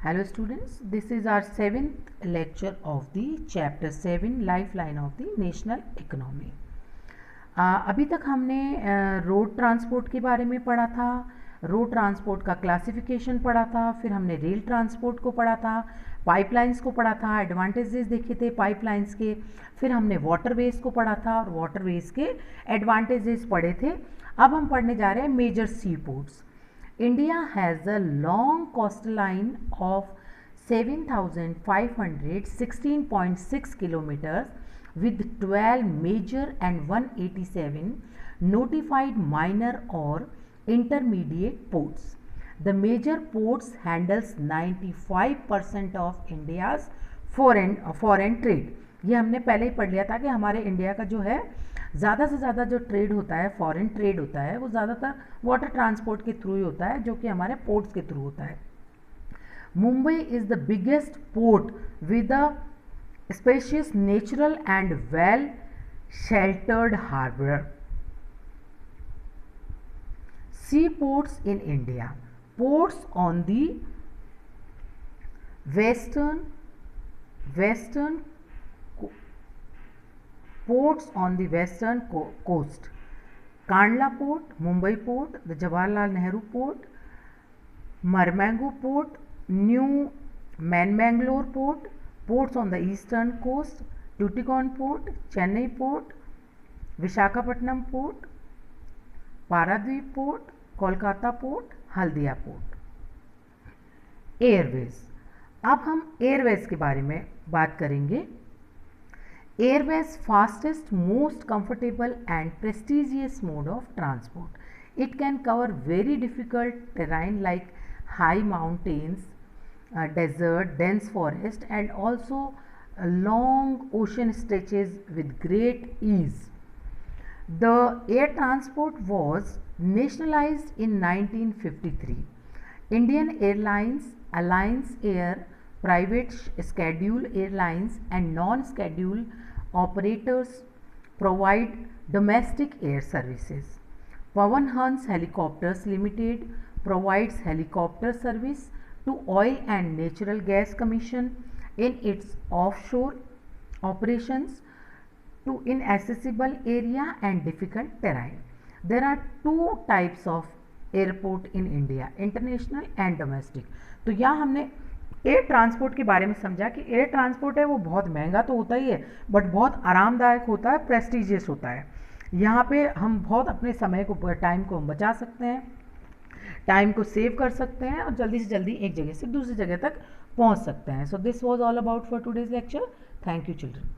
Hello students, this is our 7th lecture of the chapter 7 lifeline of the national economy. अभी तक हमने road transport के बारे में पढ़ा था, रोड ट्रांसपोर्ट का क्लासिफिकेशन पढ़ा था, फिर हमने रेल ट्रांसपोर्ट को पढ़ा था, पाइपलाइंस को पढ़ा था, एडवांटेजेस देखे थे पाइपलाइंस के, फिर हमने वाटरवेज को पढ़ा था और वाटरवेज के एडवांटेजेस पढ़े थे. अब हम पढ़ने जा रहे हैं major sea ports. India has a long coastline of 7,516.6 kilometers with 12 major and 187 notified minor or intermediate ports. The major ports handles 95% of India's foreign trade. ये हमने पहले ही पढ़ लिया था कि हमारे इंडिया का जो है ज़्यादा से ज़्यादा जो ट्रेड होता है, फॉरेन ट्रेड होता है, वो ज़्यादातर वाटर ट्रांसपोर्ट के थ्रू ही होता है, जो कि हमारे पोर्ट्स के थ्रू होता है. Mumbai is the biggest port with a spacious natural and well sheltered harbour. Sea ports in India. Ports on the western ports on the western coast. Kandla Port, Mumbai Port, the Jawaharlal Nehru Port, Marmango Port, New Mangalore Port, ports on the eastern coast, Tuticorin Port, Chennai Port, Visakhapatnam Port, Paradweep Port, Kolkata Port, Haldia Port. Airways. अब हम Airways के बारे में बात करेंगे. Airways fastest, most comfortable and prestigious mode of transport. It can cover very difficult terrain like high mountains, desert, dense forest and also long ocean stretches with great ease. The air transport was nationalized in 1953. Indian Airlines, Alliance Air, private scheduled airlines and non-scheduled operators provide domestic air services. Pawan Hans Helicopters Limited provides helicopter service to Oil and Natural Gas Commission in its offshore operations to inaccessible area and difficult terrain. There are two types of airport in India, international and domestic. तो यहाँ हमने air transport के बारे में समझा कि air transport है वो बहुत महंगा तो होता ही है, बट बहुत आरामदायक होता है, प्रेस्टिजियस होता है. यहाँ पे हम बहुत अपने समय को, टाइम को हम बचा सकते हैं, टाइम को सेव कर सकते हैं और जल्दी से जल्दी एक जगह से दूसरी जगह तक पहुँच सकते हैं. So this was all about for today's lecture. Thank you children.